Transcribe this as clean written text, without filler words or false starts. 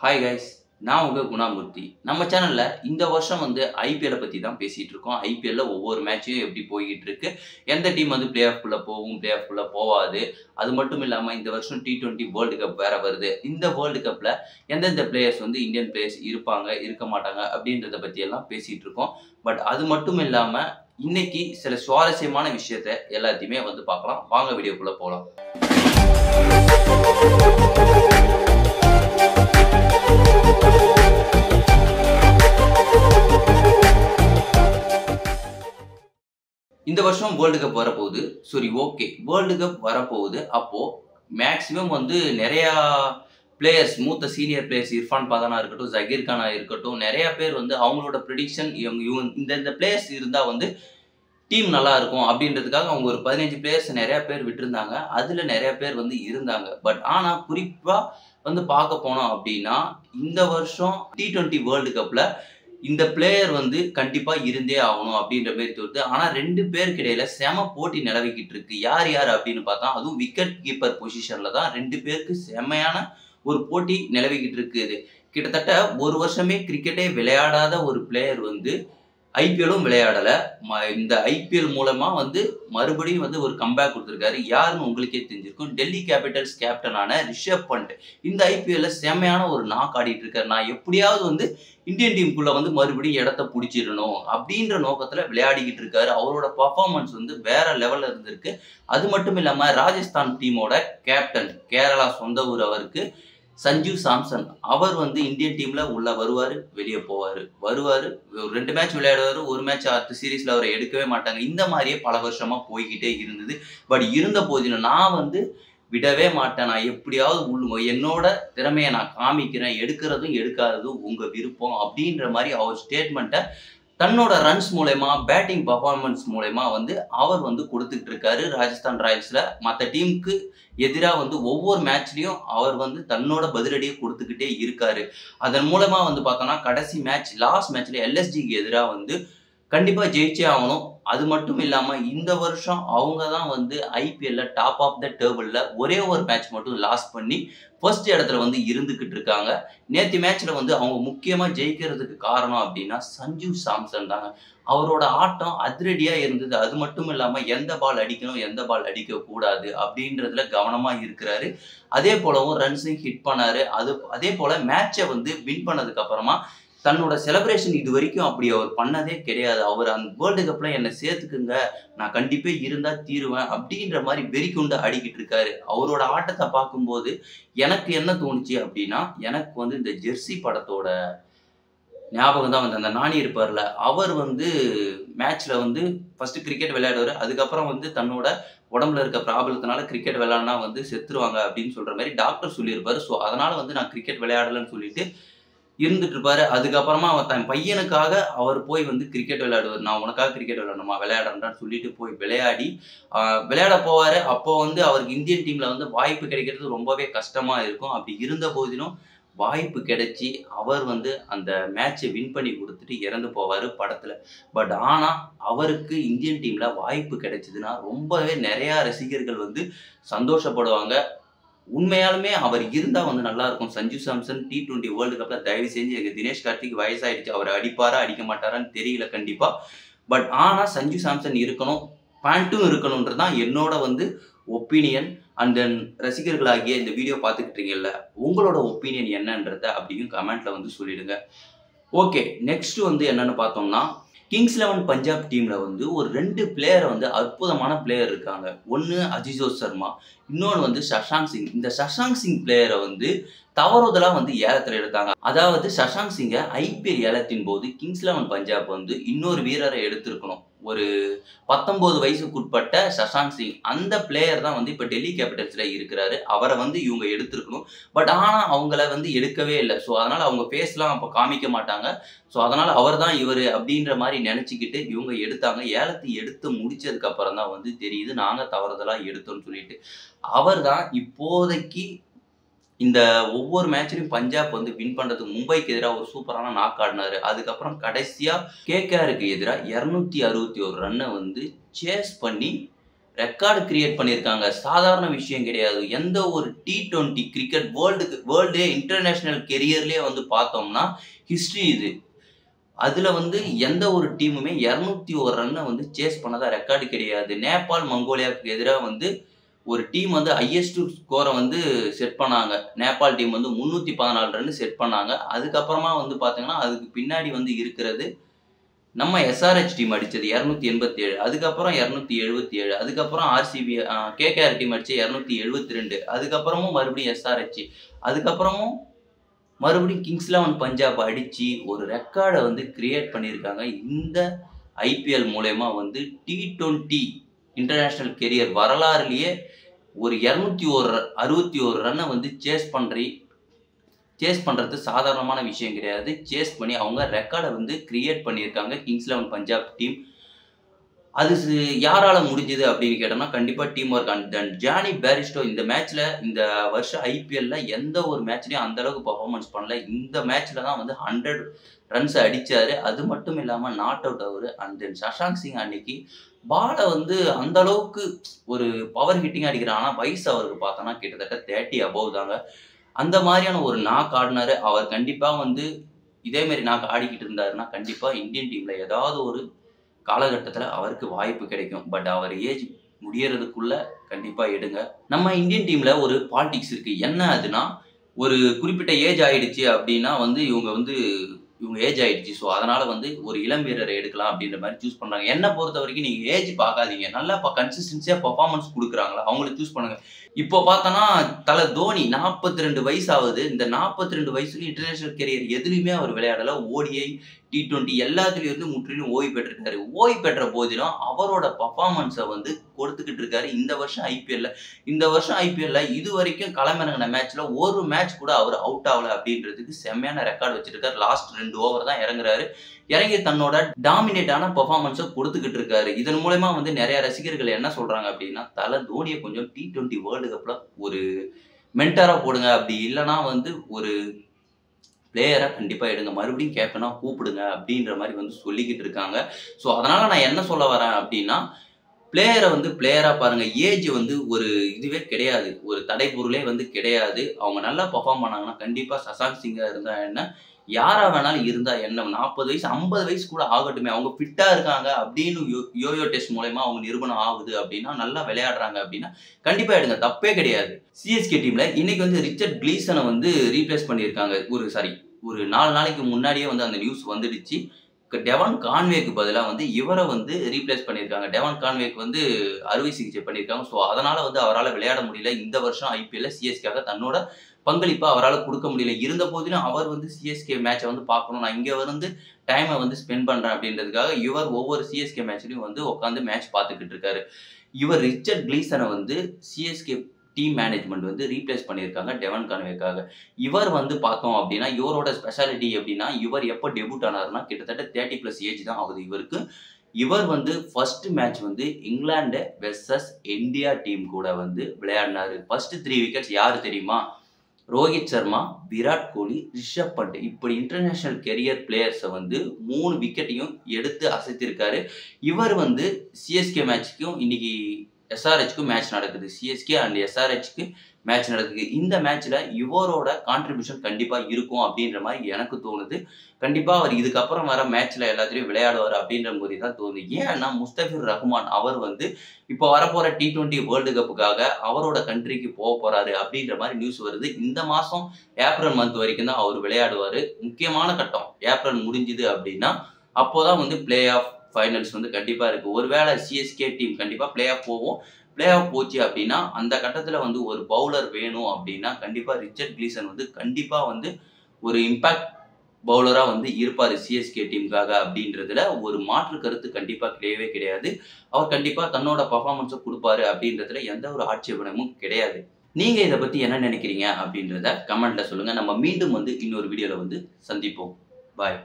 Hi guys, நான் உங்கள் குணாமூர்த்தி. நம்ம சேனலில் இந்த வருஷம் ஐபிஎல்லை பற்றி தான் பேசிகிட்டு இருக்கோம். ஐபிஎல்லில் ஒவ்வொரு மேட்சையும் எப்படி போய்கிட்டு இருக்கு, எந்த டீம் பிளே ஆஃப்குள்ளே போகும், பிளே ஆஃப்குள்ளே போகாது. அது மட்டும் இல்லாமல் இந்த வருஷம் T20 வேர்ல்டு கப் வேறு வருது. இந்த வேர்ல்டு கப்பில் எந்தெந்த பிளேயர்ஸ் இந்தியன் பிளேயர்ஸ் இருப்பாங்க, இருக்க மாட்டாங்க அப்படின்றத பற்றியெல்லாம் பேசிகிட்டு இருக்கோம். பட் அது மட்டும் இல்லாமல் இன்னைக்கு சில சுவாரஸ்யமான விஷயத்தை எல்லாத்தையுமே பார்க்கலாம். வாங்க வீடியோக்குள்ளே போகலாம். இந்த வருஷம் வேர்ல்டு கப் வரப்போகுது. சரி, ஓகே, வேர்ல்டு கப் வரப்போகுது. அப்போது மேக்ஸிமம் நிறையா பிளேயர்ஸ், மூத்த சீனியர் பிளேயர்ஸ், இர்ஃபான் பதானா இருக்கட்டும், ஜகீர் கானா இருக்கட்டும், நிறையா பேர் அவங்களோட ப்ரெடிக்ஷன் இந்த பிளேயர்ஸ் இருந்தால் டீம் நல்லா இருக்கும் அப்படின்றதுக்காக அவங்க ஒரு 15 பிளேயர்ஸ் நிறையா பேர் விட்டுருந்தாங்க. அதில் நிறையா பேர் இருந்தாங்க. பட் ஆனால் குறிப்பாக பார்க்க போனோம் அப்படின்னா இந்த வருஷம் T20 வேர்ல்டு கப்பில் இந்த பிளேயர் கண்டிப்பாக இருந்தே ஆகணும் அப்படின்ற மாதிரி தோணுது. ஆனால் 2 பேருக்கு இடையில செம போட்டி நிலவிக்கிட்டு இருக்கு. யார் அப்படின்னு பார்த்தா அதுவும் விக்கெட் கீப்பர் பொசிஷனில் தான் 2 பேருக்கு செமையான ஒரு போட்டி நிலவிக்கிட்டு இருக்குது. கிட்டத்தட்ட ஒரு வருஷமே கிரிக்கெட்டே விளையாடாத ஒரு பிளேயர் ஐபிஎல்லும் விளையாடலை. இந்த ஐபிஎல் மூலமாக மறுபடியும் ஒரு கம்பேக் கொடுத்துருக்காரு. யாருன்னு உங்களுக்கே தெரிஞ்சிருக்கும். டெல்லி கேபிட்டல்ஸ் கேப்டனான ரிஷப் பண்ட் இந்த ஐபிஎல்ல செமையான ஒரு நாக் ஆடிட்டு இருக்காரு. நான் எப்படியாவது இந்தியன் டீமுக்குள்ள மறுபடியும் இடத்த பிடிச்சிடணும் அப்படின்ற நோக்கத்தில் விளையாடிக்கிட்டு இருக்காரு. அவரோட பர்ஃபார்மன்ஸ் வேற லெவலில் இருந்திருக்கு. அது மட்டும் இல்லாமல் ராஜஸ்தான் டீமோட கேப்டன், கேரளா சொந்த ஊர் அவருக்கு, சஞ்சு சாம்சன், அவர் இந்தியன் டீம்ல உள்ள வருவார், வெளியே போவார், வருவார், ஒரு 2 மேட்ச் விளையாடுவார், ஒரு மேட்ச் அடுத்த சீரீஸ்ல அவரை எடுக்கவே மாட்டாங்க. இந்த மாதிரியே பல வருஷமா போய்கிட்டே இருந்தது. பட் இருந்த போதிலும் நான் விடவே மாட்டேன். நான் எப்படியாவது என்னோட திறமையை நான் காமிக்கிறேன், எடுக்கிறதும் எடுக்காததும் உங்க விருப்பம் அப்படின்ற மாதிரி அவர் ஸ்டேட்மெண்ட்டை தன்னோட ரன்ஸ் மூலயமா, பேட்டிங் பர்ஃபார்மன்ஸ் மூலயமா அவர் கொடுத்துட்டு இருக்காரு. ராஜஸ்தான் ராயல்ஸ்ல மற்ற டீமுக்கு எதிராக ஒவ்வொரு மேட்ச்லயும் அவர் தன்னோட பதிலடியை கொடுத்துக்கிட்டே இருக்காரு. அதன் மூலமா பார்த்தோம்னா கடைசி மேட்ச், லாஸ்ட் மேட்ச்ல எல்எஸ்ஜிக்கு எதிராக கண்டிப்பா ஜெயிச்சே ஆகணும். அது மட்டும் இல்லாம இந்த வருஷம் அவங்க தான் ஐபிஎல்ல டாப் ஆஃப் த டேபிள்ல ஒரே ஒரு மேட்ச் மட்டும் லாஸ் பண்ணி ஃபர்ஸ்ட் இடத்துல இருந்துகிட்டு இருக்காங்க. நேற்று மேட்ச்ல அவங்க முக்கியமா ஜெயிக்கிறதுக்கு காரணம் அப்படின்னா சஞ்சு சாம்சன் தாங்க. அவரோட ஆட்டம் அதிரடியா இருந்தது. அது மட்டும் இல்லாம எந்த பால் அடிக்கணும், எந்த பால் அடிக்க கூடாது அப்படின்றதுல கவனமா இருக்கிறாரு. அதே போலவும் ரன்ஸையும் ஹிட் பண்ணாரு. அதே போல மேட்சை வின் பண்ணதுக்கு அப்புறமா தன்னோட செலிப்ரேஷன் இது வரைக்கும் அப்படி அவர் பண்ணதே கிடையாது. அவர் அந்த வேர்ல்டு கப்ல என்னை சேர்த்துக்குங்க, நான் கண்டிப்பா இருந்தா தீருவேன் அப்படின்ற மாதிரி வெறிக்குண்டு ஆடிக்கிட்டு இருக்காரு. அவரோட ஆட்டத்தை பார்க்கும்போது எனக்கு என்ன தோணுச்சு அப்படின்னா, எனக்கு இந்த ஜெர்சி படத்தோட ஞாபகம் தான் அந்த நானி இருப்பார்ல, அவர் மேட்ச்ல ஃபர்ஸ்ட் கிரிக்கெட் விளையாடுவார். அதுக்கப்புறம் தன்னோட உடம்புல இருக்க ப்ராப்ளத்தினால கிரிக்கெட் விளையாடினா செத்துருவாங்க அப்படின்னு சொல்ற மாதிரி டாக்டர் சொல்லியிருப்பாரு. ஸோ அதனால நான் கிரிக்கெட் விளையாடலன்னு சொல்லிட்டு இருந்துட்டு இருப்பாரு. அதுக்கப்புறமா அவர் தன் பையனுக்காக அவர் போய் கிரிக்கெட் விளையாடுவார். நான் உனக்காக கிரிக்கெட் விளையாடணுமா, விளையாடுறேன்னு சொல்லிட்டு போய் விளையாட போவாரு. அப்போ அவருக்கு இந்தியன் டீம்ல வாய்ப்பு கிடைக்கிறது ரொம்பவே கஷ்டமா இருக்கும். அப்படி இருந்த போதிலும் வாய்ப்பு கிடைச்சி அவர் அந்த மேட்சை வின் பண்ணி கொடுத்துட்டு இறந்து போவார் படத்துல. பட் ஆனா அவருக்கு இந்தியன் டீம்ல வாய்ப்பு கிடைச்சதுன்னா ரொம்பவே நிறைய ரசிகர்கள் சந்தோஷப்படுவாங்க. உண்மையாலுமே அவர் இருந்தா நல்லா இருக்கும். சஞ்சு சாம்சன் T20 வேர்ல்டு கப்ல தயவு செஞ்சு, எங்க தினேஷ் கார்த்திக் வயசாயிடுச்சு, அவர் அடிப்பாரா அடிக்க மாட்டாரான்னு தெரியல கண்டிப்பா. பட் ஆனா சஞ்சு சாம்சன் இருக்கணும், பேண்ட்டும் இருக்கணும்ன்றதுதான் என்னோட ஒப்பீனியன். அண்ட் தென் ரசிகர்களாகிய இந்த வீடியோ பார்த்துக்கிட்டு இருக்கீங்கல்ல, உங்களோட ஒப்பீனியன் என்னன்றத அப்படியும் கமெண்ட்ல சொல்லிடுங்க. ஓகே, நெக்ஸ்ட் என்னன்னு பார்த்தோம்னா, கிங்ஸ் 11 பஞ்சாப் டீம்ல ஒரு 2 பிளேயர் அற்புதமான பிளேயர் இருக்காங்க. ஒன்று அஜிஜோத் சர்மா, இன்னொன்று சஷாங்க் சிங். இந்த சஷாங்க் சிங் பிளேயரை தவறுதலா ஏலத்தில் எடுத்தாங்க. அதாவது சஷாங்க் சிங்கை ஐபிஎல் ஏலத்தின் போது கிங்ஸ் 11 பஞ்சாப் இன்னொரு வீரரை எடுத்திருக்கணும். ஒரு 19 வயசுக்குட்பட்ட சஷாங்க் சிங், அந்த பிளேயர் தான் இப்போ டெல்லி கேபிட்டல்ஸ்ல இருக்கிறாரு. அவரை இவங்க எடுத்திருக்கணும். பட் ஆனால் அவங்கள எடுக்கவே இல்லை. ஸோ அதனால அவங்க ஃபேஸ்லாம் அப்போ காமிக்க மாட்டாங்க. ஸோ அதனால அவர் தான் இவர் அப்படின்ற மாதிரி நினச்சிக்கிட்டு இவங்க எடுத்தாங்க. ஏலத்தை எடுத்து முடிச்சதுக்கு அப்புறம் தான் தெரியுது நாங்கள் தவறுதலாக எடுத்தோம்னு சொல்லிட்டு. அவர் தான் இப்போதைக்கு இந்த ஒவ்வொரு மேட்ச்லையும் பஞ்சாப் வின் பண்ணுறதுக்கு மும்பைக்கு எதிராக ஒரு சூப்பரான நாக் ஆடினாரு. அதுக்கப்புறம் கடைசியாக கேகேஆருக்கு எதிராக 261 ரன்னை சேஸ் பண்ணி ரெக்கார்டு கிரியேட் பண்ணியிருக்காங்க. சாதாரண விஷயம் கிடையாது. எந்த ஒரு T20 கிரிக்கெட் வேர்ல்டு இன்டர்நேஷனல் கெரியர்லயே வந்து பார்த்தோம்னா, ஹிஸ்டரி இது. அதுல வந்து எந்த ஒரு டீமுமே 201 ரன்ன வந்து சேஸ் பண்ணதா ரெக்கார்டு கிடையாது. நேபாள், மங்கோலியாவுக்கு எதிரா வந்து ஒரு டீம் வந்து ஹையஸ்ட் ஸ்கோர வந்து செட் பண்ணாங்க. நேபாள் டீம் வந்து 314 ரன் செட் பண்ணாங்க. அதுக்கப்புறமா வந்து பார்த்தீங்கன்னா, அதுக்கு பின்னாடி வந்து இருக்கிறது நம்ம எஸ்ஆர்எச் டீம் அடிச்சது 287. அதுக்கப்புறம் 277. அதுக்கப்புறம் ஆர்சிபி கேகேஆர் டீம் அடிச்சு 272. அதுக்கப்புறமும் மறுபடியும் எஸ்ஆர்எச். அதுக்கப்புறமும் மறுபடியும் கிங்ஸ் 11 பஞ்சாப் அடிச்சு ஒரு ரெக்கார்ட வந்து கிரியேட் பண்ணியிருக்காங்க. இந்த ஐபிஎல் மூலயமா வந்து T20 இன்டர்நேஷனல் கெரியர் வரலாறுலயே ஒரு 261 ரன்ன வந்து சேஸ் பண்றது சாதாரணமான விஷயம் கிடையாது. சேஸ் பண்ணி அவங்க ரெக்கார்ட வந்து கிரியேட் பண்ணியிருக்காங்க கிங்ஸ் 11 பஞ்சாப் டீம். அது யாரால முடிஞ்சது அப்படின்னு கேட்டோம்னா, கண்டிப்பா team work. And Johnny Bairstow இந்த வருஷம் ஐபிஎல்ல எந்த ஒரு மேட்ச்லயும் அந்த அளவுக்கு பெர்ஃபார்மன்ஸ் பண்ணல. இந்த மேட்ச்ல தான் வந்து 100 ரன்ஸ் அடிச்சாரு. அது மட்டும் இல்லாம நாட் அவுட் அவரு. அண்ட் தென் சஷாங்க் சிங் அன்னைக்கு பால வந்து அந்த அளவுக்கு ஒரு பவர் ஹிட்டிங்கா அடிக்கிறார். ஆனா வயசு அவருக்கு பார்த்தோம்னா கிட்டத்தட்ட 30 அபோவ் தாங்க. அந்த மாதிரியான ஒரு நாக் ஆடினாரு. அவர் கண்டிப்பா வந்து இதே மாரி நாக் ஆடிக்கிட்டு இருந்தாருன்னா, கண்டிப்பா இந்தியன் டீம்ல ஏதாவது ஒரு காலகட்டத்தில அவருக்கு வாய்ப்பு கிடைக்கும். பட் அவர் ஏஜ் முடியறதுக்குள்ள கண்டிப்பா எடுங்க. நம்ம இந்தியன் டீம்ல ஒரு பாலிடிக்ஸ் இருக்கு. என்ன அதுன்னா, ஒரு குறிப்பிட்ட ஏஜ் ஆயிடுச்சு அப்டின்னா வந்து இவங்க ஏஜ் ஆயிடுச்சு. ஸோ அதனால வந்து ஒரு இளம் வீரரை எடுக்கலாம் அப்டின்ற மாரி சூஸ் பண்றாங்க. என்ன பொறுத்தவரைக்கும் நீங்க ஏஜ் பார்க்காதீங்க. நல்லா கன்சிஸ்டன்ஸியா பெர்ஃபார்மன்ஸ் குடுக்குறாங்களா, அவங்கள சூஸ் பண்ணுங்க. இப்போ பார்த்தோன்னா, தல தோனி 42 வயசு ஆகுது. இந்த 42 வயசுலயும் இன்டர்நேஷனல் கெரியர் எதுலயுமே அவர் விளையாடல. ஓடிஐ, T20 எல்லாத்துலயும் வந்து முற்றிலும் ஓய்வு பெற்றிருக்காரு. ஓய்வு பெற்ற போதிலும் அவரோட பெர்ஃபார்மன்ஸ வந்து கொடுத்துக்கிட்டு இருக்காரு இந்த வருஷம் ஐபிஎல்ல. இந்த வருஷம் ஐபிஎல்ல இதுவரைக்கும் களமிறங்கின மேட்ச்ல ஒரு மேட்ச் கூட அவர் அவுட் ஆகல அப்படின்றதுக்கு செம்மையான ரெக்கார்ட் வச்சிருக்காரு. லாஸ்ட் 2 ஓவர் தான் இறங்குறாரு. இறங்கி தன்னோட டாமினேட்டான பெர்ஃபார்மன்ஸ கொடுத்துக்கிட்டு இருக்காரு. இதன் மூலமா வந்து நிறைய ரசிகர்கள் என்ன சொல்றாங்க அப்படின்னா, தல தோனிய கொஞ்சம் T20 வேர்ல்டு கப்ல ஒரு மென்டாரா போடுங்க. அப்படி இல்லன்னா வந்து ஒரு பிளேயரா கண்டிப்பா எடுங்க. மறுபடியும் கேப்டனா கூப்பிடுங்க அப்படின்ற மாரி வந்து சொல்லிக்கிட்டு இருக்காங்க. ஸோ அதனால நான் என்ன சொல்ல வரேன் அப்படின்னா, பிளேயர வந்து பிளேயரா பாருங்க. ஏஜ் வந்து ஒரு இதுவே கிடையாது. ஒரு தடைப்பொருளே வந்து கிடையாது. அவங்க நல்லா பெர்ஃபார்ம் பண்ணாங்கன்னா, கண்டிப்பா சஷாங்க் சிங்கா இருந்தா என்ன, யாரா வேணாலும் இருந்தா என்ன, 40 வயசு, 50 வயசு கூட ஆகட்டுமே. அவங்க ஃபிட்டா இருக்காங்க அப்படின்னு யோயோ டெஸ்ட் மூலியமா அவங்க நிரூபணம் ஆகுது அப்படின்னா, நல்லா விளையாடுறாங்க அப்படின்னா, கண்டிப்பா எடுங்க. தப்பே கிடையாது. சிஎஸ்கே டீம்ல இன்னைக்கு வந்து ரிச்சர்ட் கிளீசன வந்து ரீப்ளேஸ் பண்ணியிருக்காங்க. ஒரு 4 நாளைக்கு முன்னாடியே வந்து அந்த நியூஸ் வந்துடுச்சு. டெவான் கான்வேக்கு பதிலா வந்து இவர வந்து ரீப்ளேஸ் பண்ணியிருக்காங்க. டெவான் கான்வேக்கு வந்து அறுவை சிகிச்சை பண்ணியிருக்காங்க. ஸோ அதனால வந்து அவரால விளையாட முடியல. இந்த வருஷம் ஐபிஎல்ல சிஎஸ்கேக்காக தன்னோட பங்களிப்ப அவரால குடுக்க முடியல. இருந்த போதிலும் அவர் வந்து சிஎஸ்கே மேட்ச வந்து பார்க்கணும். நான் இங்க வந்து டைம வந்து ஸ்பெண்ட் பண்றேன் அப்படின்றதுக்காக இவர் ஒவ்வொரு சிஎஸ்கே மேட்ச்லயும் வந்து உட்கார்ந்து மேட்ச் பார்த்துக்கிட்டு இருக்காரு. இவர் ரிச்சர்ட் கிளீசன வந்து சிஎஸ்கே டீம் மேனேஜ்மெண்ட் வந்து ரீப்ளேஸ் பண்ணியிருக்காங்க டெவான் கான்வேக்காக. இவர் வந்து பார்த்தோம் அப்படின்னா, இவரோட ஸ்பெஷாலிட்டி எப்படின்னா, இவர் எப்ப டெபியூட் ஆனாருன்னா, கிட்டத்தட்ட 30+ ஏஜ் தான் ஆகுது இவருக்கு. இவர் வந்து ஃபர்ஸ்ட் மேட்ச் வந்து இங்கிலாந்து வெர்சஸ் இந்தியா டீம் கூட வந்து விளையாடினாரு. ஃபர்ஸ்ட் 3 விக்கெட்ஸ் யாரு தெரியுமா? ரோஹித் சர்மா, விராட் கோலி, ரிஷப் பண்ட் இப்படி இன்டர்நேஷனல் கெரியர் பிளேயர்ஸ வந்து 3 விக்கெட்டையும் எடுத்து அசைத்திருக்காரு. இவர் வந்து சிஎஸ்கே மேட்ச்க்கும் இன்னைக்கு எஸ்ஆர்எச்க்கும் மேட்ச் நடக்குது. சிஎஸ்கே அண்ட் எஸ்ஆர்எச்க்கு மேட்ச் நடக்குது. இந்த மேட்ச்ல இவரோட கான்ட்ரிபியூஷன் கண்டிப்பா இருக்கும் அப்படின்ற மாரி எனக்கு தோணுது. கண்டிப்பா அவர் இதுக்கப்புறம் வர மேட்ச்ல எல்லாத்துலயும் விளையாடுவாரு அப்படின்ற மாரி தான் தோணுது. ஏன்னா முஸ்தபிர் ரஹ்மான் அவர் வந்து இப்போ வரப்போற T20 வேர்ல்டு கப்புக்காக அவரோட கண்ட்ரிக்கு போறாரு அப்படின்ற மாரி நியூஸ் வருது. இந்த மாசம் ஏப்ரல் மந்த் வரைக்கும் தான் அவர் விளையாடுவாரு. முக்கியமான கட்டம் ஏப்ரல் முடிஞ்சுது அப்படின்னா, அப்போதான் வந்து பிளே ஆஃப் ஃபைனல்ஸ் வந்து கண்டிப்பா இருக்கு. ஒருவேளை சிஎஸ்கே டீம் கண்டிப்பா பிளே ஆஃப் போகும். பிளே ஆஃப் போச்சு அப்படின்னா, அந்த கட்டத்துல வந்து ஒரு பவுலர் வேணும் அப்படின்னா, கண்டிப்பா ரிச்சர்ட் கிளீசன் வந்து கண்டிப்பா வந்து ஒரு இம்பாக்ட் பவுலரா வந்து இருப்பாரு சிஎஸ்கே டீமுக்காக அப்படின்றதுல ஒரு மாற்று கருத்து கண்டிப்பா கிடையவே கிடையாது. அவர் கண்டிப்பா தன்னோட பெர்ஃபார்மன்ஸ குடுப்பாரு அப்படின்றதுல எந்த ஒரு ஆட்சேபனமும் கிடையாது. நீங்க இத பத்தி என்ன நினைக்கிறீங்க அப்படின்றத கமெண்ட்ல சொல்லுங்க. நம்ம மீண்டும் வந்து இன்னொரு வீடியோல வந்து சந்திப்போம். பாய்.